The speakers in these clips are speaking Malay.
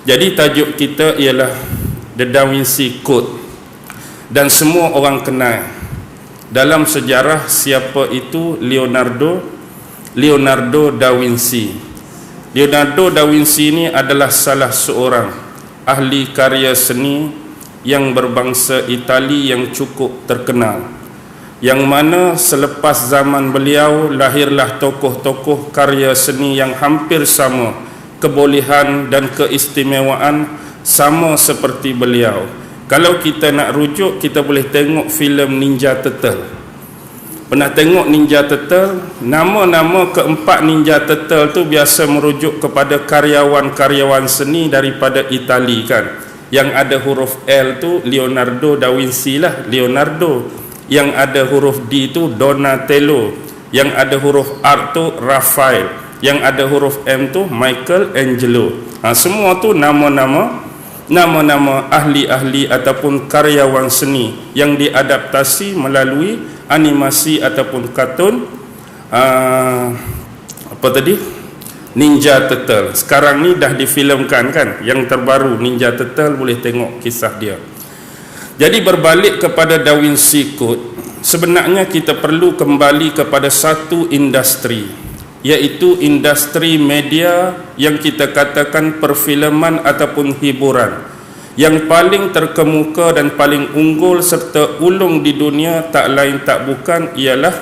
Jadi tajuk kita ialah The Da Vinci Code, dan semua orang kenal dalam sejarah siapa itu Leonardo da Vinci. Leonardo da Vinci ini adalah salah seorang ahli karya seni yang berbangsa Itali yang cukup terkenal, yang mana selepas zaman beliau lahirlah tokoh-tokoh karya seni yang hampir sama kebolehan dan keistimewaan sama seperti beliau. Kalau kita nak rujuk, kita boleh tengok filem Ninja Turtle. Pernah tengok Ninja Turtle? Nama-nama keempat Ninja Turtle tu biasa merujuk kepada karyawan-karyawan seni daripada Itali kan. Yang ada huruf L tu Leonardo da Vinci lah, Leonardo. Yang ada huruf D tu Donatello. Yang ada huruf R tu Raphael. Yang ada huruf M tu Michelangelo. Semua tu nama-nama ahli-ahli ataupun karyawan seni yang diadaptasi melalui animasi ataupun kartun Ninja Turtle. Sekarang ni dah difilmkan kan, yang terbaru Ninja Turtle, boleh tengok kisah dia. Jadi berbalik kepada Da Vinci Code, sebenarnya kita perlu kembali kepada satu industri, iaitu industri media yang kita katakan perfilman ataupun hiburan, yang paling terkemuka dan paling unggul serta ulung di dunia tak lain tak bukan ialah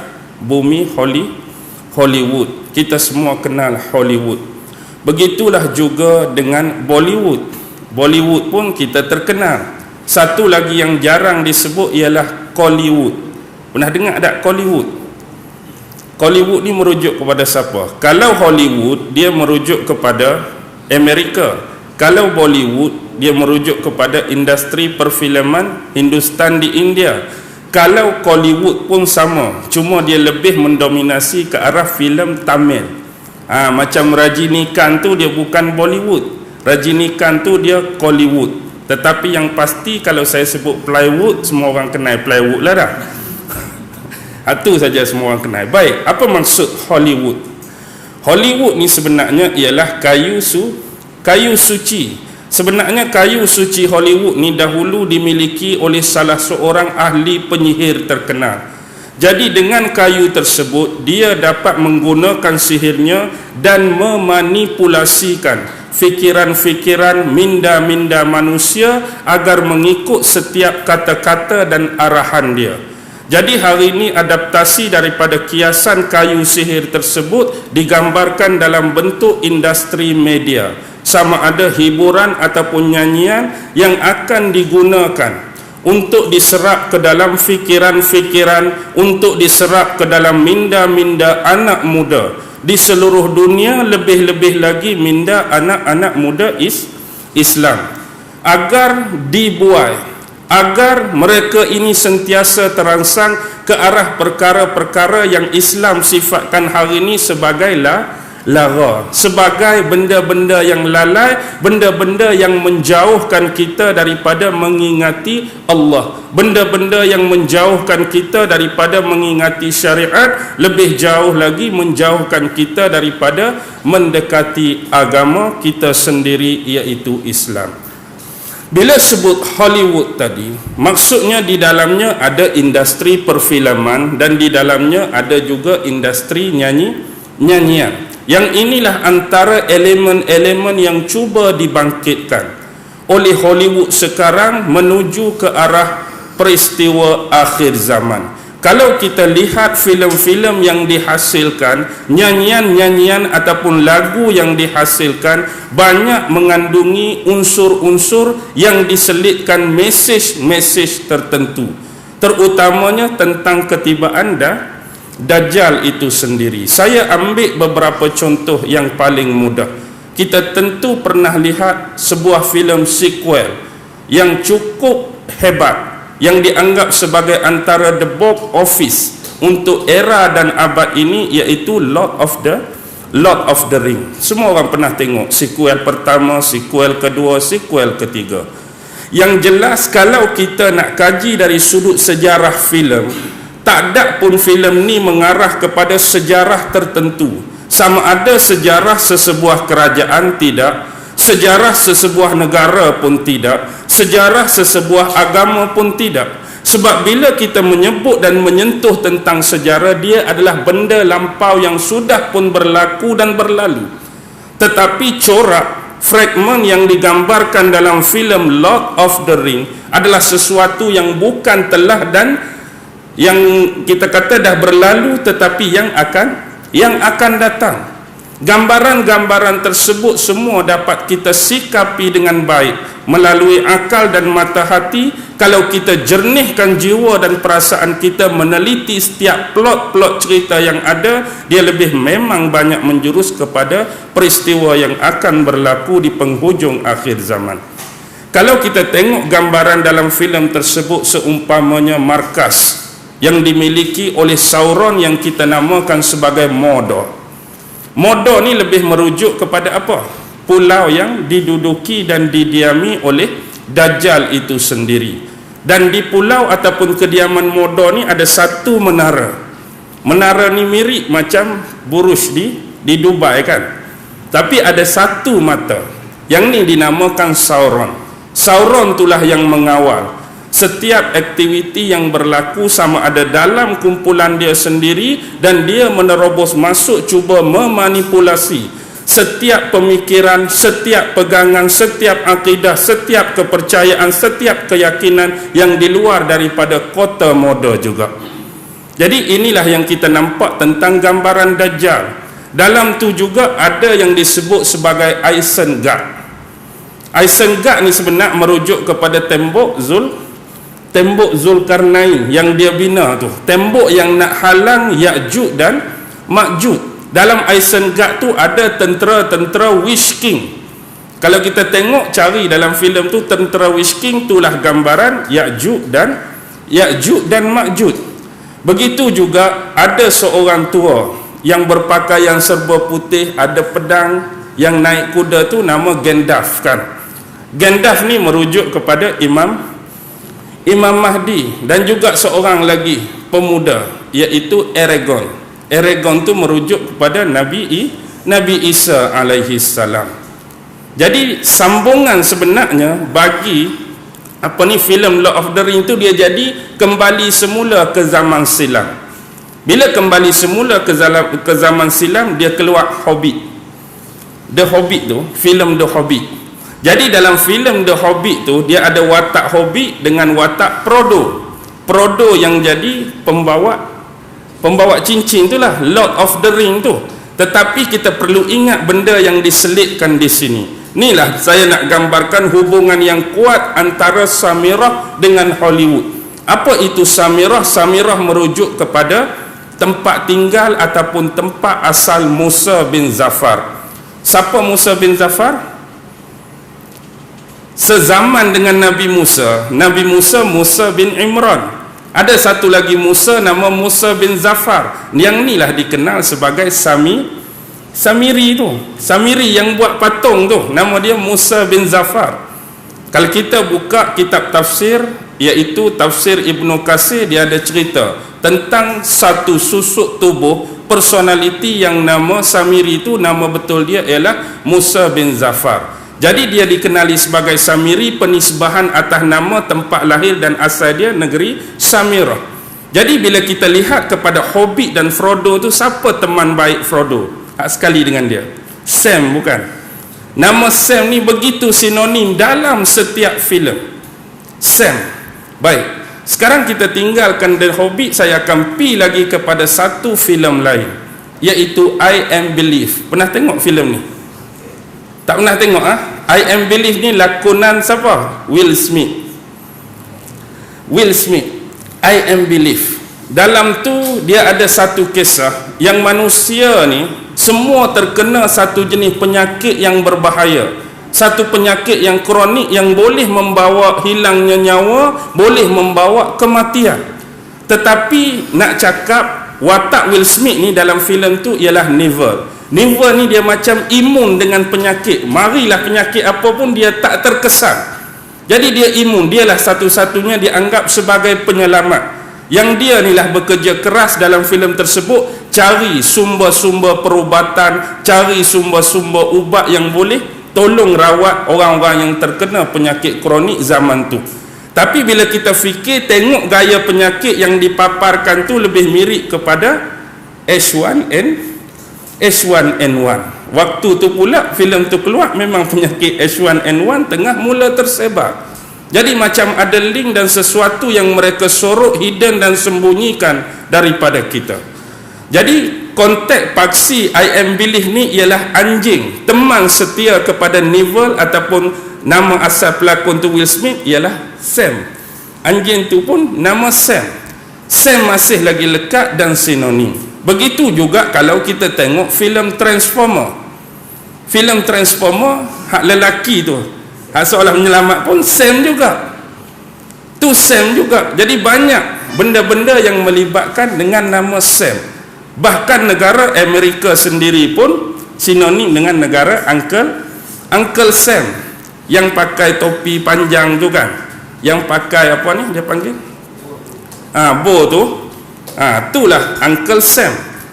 bumi Hollywood. Kita semua kenal Hollywood. Begitulah juga dengan Bollywood. Bollywood pun kita terkenal. Satu lagi yang jarang disebut ialah Kollywood. Pernah dengar tak Kollywood? Hollywood ni merujuk kepada siapa? Kalau Hollywood, dia merujuk kepada Amerika. Kalau Bollywood, dia merujuk kepada industri perfilman Hindustan di India. Kalau Kollywood pun sama, cuma dia lebih mendominasi ke arah filem Tamil. Macam Rajinikanth tu dia bukan Bollywood. Rajinikanth tu dia Kollywood. Tetapi yang pasti kalau saya sebut plywood, semua orang kenal plywood lah dah. Itu saja semua orang kenal. Baik, apa maksud Hollywood? Hollywood ni sebenarnya ialah kayu suci. Sebenarnya kayu suci Hollywood ni dahulu dimiliki oleh salah seorang ahli penyihir terkenal. Jadi dengan kayu tersebut, dia dapat menggunakan sihirnya dan memanipulasikan fikiran-fikiran minda-minda manusia agar mengikut setiap kata-kata dan arahan dia. Jadi hari ini adaptasi daripada kiasan kayu sihir tersebut digambarkan dalam bentuk industri media, sama ada hiburan ataupun nyanyian yang akan digunakan untuk diserap ke dalam fikiran-fikiran, untuk diserap ke dalam minda-minda anak muda di seluruh dunia, lebih-lebih lagi minda anak-anak muda Islam, agar dibuai, agar mereka ini sentiasa terangsang ke arah perkara-perkara yang Islam sifatkan hari ini sebagai lara, sebagai benda-benda yang lalai, benda-benda yang menjauhkan kita daripada mengingati Allah, benda-benda yang menjauhkan kita daripada mengingati syariat, lebih jauh lagi menjauhkan kita daripada mendekati agama kita sendiri, iaitu Islam. Bila sebut Hollywood tadi, maksudnya di dalamnya ada industri perfilman dan di dalamnya ada juga industri nyanyian. Yang inilah antara elemen-elemen yang cuba dibangkitkan oleh Hollywood sekarang menuju ke arah peristiwa akhir zaman. Kalau kita lihat filem-filem yang dihasilkan, nyanyian-nyanyian ataupun lagu yang dihasilkan, banyak mengandungi unsur-unsur yang diselitkan mesej-mesej tertentu, terutamanya tentang ketibaan Dajjal itu sendiri. Saya ambil beberapa contoh yang paling mudah. Kita tentu pernah lihat sebuah filem sequel yang cukup hebat, yang dianggap sebagai antara the box office untuk era dan abad ini, iaitu Lord of the Ring. Semua orang pernah tengok sequel pertama, sequel kedua, sequel ketiga. Yang jelas kalau kita nak kaji dari sudut sejarah filem, tak ada pun filem ni mengarah kepada sejarah tertentu, sama ada sejarah sesebuah kerajaan, tidak. sejarah sesebuah negara pun tidak, sejarah sesebuah agama pun tidak. Sebab bila kita menyebut dan menyentuh tentang sejarah, dia adalah benda lampau yang sudah pun berlaku dan berlalu. Tetapi corak, fragmen yang digambarkan dalam filem Lord of the Ring adalah sesuatu yang bukan telah dan yang kita kata dah berlalu, tetapi yang akan datang. Gambaran-gambaran tersebut semua dapat kita sikapi dengan baik melalui akal dan mata hati kalau kita jernihkan jiwa dan perasaan kita meneliti setiap plot-plot cerita yang ada. Dia lebih memang banyak menjurus kepada peristiwa yang akan berlaku di penghujung akhir zaman. Kalau kita tengok gambaran dalam filem tersebut, seumpamanya markas yang dimiliki oleh Sauron yang kita namakan sebagai Mordor. Mordor ni lebih merujuk kepada apa? Pulau yang diduduki dan didiami oleh Dajjal itu sendiri. Dan di pulau ataupun kediaman Mordor ni ada satu menara. Menara ni mirip macam Burj di Dubai kan. Tapi ada satu mata. Yang ni dinamakan Sauron. Sauron itulah yang mengawal setiap aktiviti yang berlaku, sama ada dalam kumpulan dia sendiri, dan dia menerobos masuk cuba memanipulasi setiap pemikiran, setiap pegangan, setiap akidah, setiap kepercayaan, setiap keyakinan yang di luar daripada kota Mordor juga. Jadi inilah yang kita nampak tentang gambaran Dajjal. Dalam tu juga ada yang disebut sebagai Isengard. Isengard ni sebenarnya merujuk kepada tembok Zulkarnain yang dia bina tu, tembok yang nak halang Ya'juj dan Ma'juj. Dalam Isengard tu ada tentera-tentera Witch King. Kalau kita tengok cari dalam filem tu, tentera Witch King itulah gambaran Ya'juj dan Ma'juj. Begitu juga ada seorang tua yang berpakaian serba putih, ada pedang, yang naik kuda tu nama Gandalf kan. Gandalf ni merujuk kepada Imam Mahdi, dan juga seorang lagi pemuda iaitu Aragorn. Aragorn tu merujuk kepada Nabi Isa alaihi salam. Jadi sambungan sebenarnya bagi filem Lord of the Ring tu, dia jadi kembali semula ke zaman silam. Bila kembali semula ke zaman silam, dia keluar Hobbit. The Hobbit tu, filem The Hobbit. Jadi dalam filem The Hobbit tu, dia ada watak Hobbit dengan watak Frodo. Frodo yang jadi pembawa cincin itulah Lord of the Ring tu. Tetapi kita perlu ingat benda yang diselitkan di sini. Inilah saya nak gambarkan hubungan yang kuat antara Samirah dengan Hollywood. Apa itu Samirah? Samirah merujuk kepada tempat tinggal ataupun tempat asal Musa bin Zafar. Siapa Musa bin Zafar? Sezaman dengan Nabi Musa bin Imran. Ada satu lagi Musa nama Musa bin Zafar. Yang inilah dikenal sebagai Samiri tu. Samiri yang buat patung tu, nama dia Musa bin Zafar. Kalau kita buka kitab tafsir, iaitu tafsir Ibnu Katsir, dia ada cerita tentang satu susuk tubuh personality yang nama Samiri itu, nama betul dia ialah Musa bin Zafar. Jadi dia dikenali sebagai Samiri, penisbahan atas nama tempat lahir dan asal dia, negeri Samirah. Jadi bila kita lihat kepada Hobbit dan Frodo tu, siapa teman baik Frodo? Sekali dengan dia, Sam, bukan? Nama Sam ni begitu sinonim dalam setiap filem. Sam. Baik, sekarang kita tinggalkan The Hobbit. Saya akan pergi lagi kepada satu filem lain, iaitu I Am Believe. Pernah tengok filem ni? Tak pernah tengok I Am Believe ni lakonan siapa? Will Smith. I Am Believe. Dalam tu dia ada satu kisah yang manusia ni semua terkena satu jenis penyakit yang berbahaya. Satu penyakit yang kronik yang boleh membawa hilangnya nyawa, boleh membawa kematian. Tetapi nak cakap watak Will Smith ni dalam filem tu ialah never ni dia macam imun dengan penyakit. Marilah penyakit apa pun dia tak terkesan. Jadi dia imun. Dialah satu-satunya dianggap sebagai penyelamat. Yang dia inilah bekerja keras dalam filem tersebut, cari sumber-sumber perubatan, cari sumber-sumber ubat yang boleh tolong rawat orang-orang yang terkena penyakit kronik zaman tu. Tapi bila kita fikir, tengok gaya penyakit yang dipaparkan tu lebih mirip kepada H1N1. Waktu tu pula filem tu keluar, memang penyakit H1N1 tengah mula tersebar. Jadi macam ada link dan sesuatu yang mereka sorok, hidden dan sembunyikan daripada kita. Jadi konteks paksi I am believe ni ialah anjing, teman setia kepada Neville, ataupun nama asal pelakon tu Will Smith ialah Sam. Anjing tu pun nama Sam. Sam masih lagi lekat dan sinonim. Begitu juga kalau kita tengok filem Transformer. Filem Transformer, hak lelaki tu, hak seolah menyelamat pun Sam juga. Tu Sam juga. Jadi banyak benda-benda yang melibatkan dengan nama Sam. Bahkan negara Amerika sendiri pun sinonim dengan negara Uncle Sam, yang pakai topi panjang tu kan, yang pakai apa ni dia panggil bow tu, itulah Uncle Sam.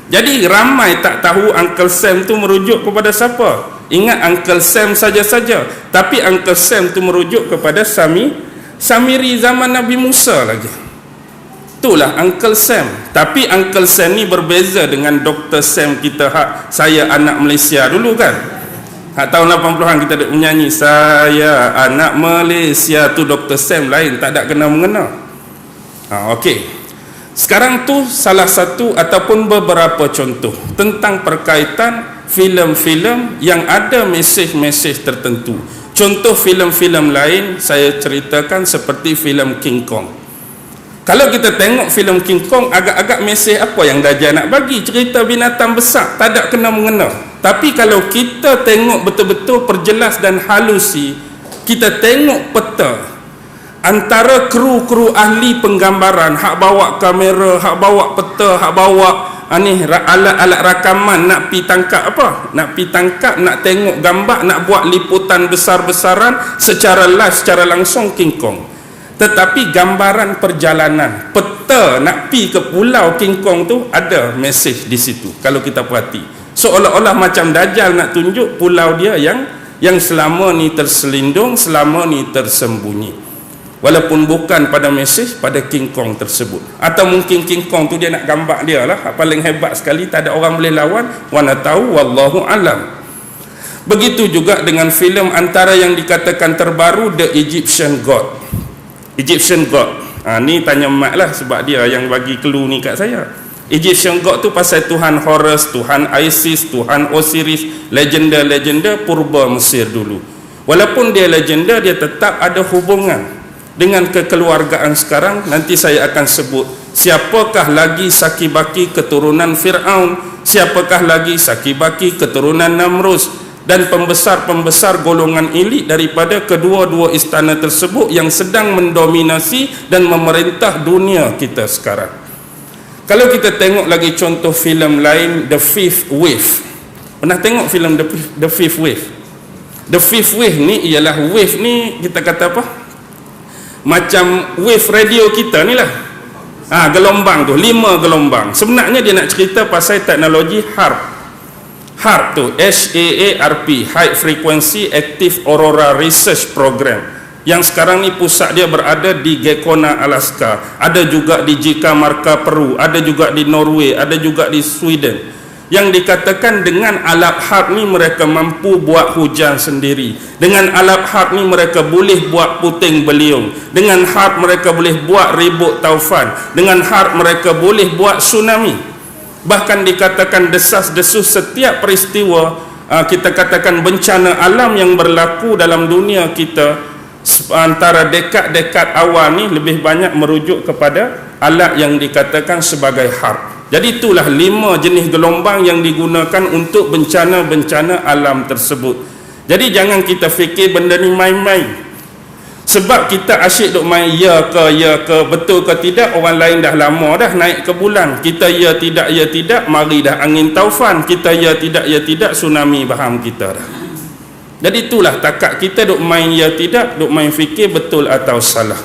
Jadi ramai tak tahu Uncle Sam tu merujuk kepada siapa. Ingat Uncle Sam saja-saja, tapi Uncle Sam tu merujuk kepada Samiri zaman Nabi Musa lagi. Itulah Uncle Sam. Tapi Uncle Sam ni berbeza dengan Dr. Sam kita, hak saya anak Malaysia dulu kan. Hak tahun 80-an kita ada menyanyi, saya anak Malaysia, tu Dr. Sam lain, tak ada kena-mengena. Okey. Sekarang tu salah satu ataupun beberapa contoh tentang perkaitan filem-filem yang ada mesej-mesej tertentu. Contoh filem-filem lain saya ceritakan seperti filem King Kong. Kalau kita tengok filem King Kong, agak-agak mesej apa yang Dajjal nak bagi? Cerita binatang besar, tak ada kena-mengena. Tapi kalau kita tengok betul-betul perjelas dan halusi, kita tengok peta antara kru-kru ahli penggambaran, hak bawa kamera, hak bawa peta, hak bawa alat-alat rakaman, nak pi tangkap apa? Nak pi tangkap, nak tengok gambar, nak buat liputan besar-besaran secara live, secara langsung King Kong. Tetapi gambaran perjalanan, peta nak pi ke pulau King Kong tu, ada mesej di situ kalau kita perhati. Seolah-olah macam Dajjal nak tunjuk pulau dia yang selama ni terselindung, selama ni tersembunyi. Walaupun bukan pada mesej, pada King Kong tersebut. Atau mungkin King Kong tu dia nak gambar dia lah, paling hebat sekali, tak ada orang boleh lawan. Mana tahu, wallahu alam. Begitu juga dengan filem antara yang dikatakan terbaru, The Egyptian God. Egyptian God. Ni tanya Mak lah, sebab dia yang bagi clue ni kat saya. Egyptian God tu pasal Tuhan Horus, Tuhan Isis, Tuhan Osiris, legenda-legenda purba Mesir dulu. Walaupun dia legenda, dia tetap ada hubungan dengan kekeluargaan sekarang. Nanti saya akan sebut siapakah lagi Sakibaki keturunan Fir'aun, siapakah lagi Sakibaki keturunan Namrus, dan pembesar-pembesar golongan elit daripada kedua-dua istana tersebut yang sedang mendominasi dan memerintah dunia kita sekarang. Kalau kita tengok lagi contoh filem lain, The Fifth Wave. Pernah tengok filem The Fifth Wave? The Fifth Wave ni ialah, wave ni kita kata apa? Macam wave radio kita ni lah. Gelombang tu, 5 gelombang. Sebenarnya dia nak cerita pasal teknologi HAARP. HAARP tu, HAARP, High Frequency Active Aurora Research Program, yang sekarang ni pusat dia berada di Gekona, Alaska. Ada juga di Jikamarka, Peru. Ada juga di Norway. Ada juga di Sweden. Yang dikatakan dengan alat HAARP ni mereka mampu buat hujan sendiri. Dengan alat HAARP ni mereka boleh buat puting beliung. Dengan HAARP mereka boleh buat ribut taufan. Dengan HAARP mereka boleh buat tsunami. Bahkan dikatakan desas-desus setiap peristiwa, kita katakan bencana alam yang berlaku dalam dunia kita antara dekad-dekad awal ni lebih banyak merujuk kepada alat yang dikatakan sebagai HAARP. Jadi itulah 5 jenis gelombang yang digunakan untuk bencana-bencana alam tersebut. Jadi jangan kita fikir benda ni main-main. Sebab kita asyik duk main ya ke, betul ke tidak, orang lain dah lama dah naik ke bulan. Kita ya tidak, mari dah angin taufan. Kita ya tidak, tsunami baham kita dah. Jadi itulah takat kita duk main ya tidak, duk main fikir betul atau salah.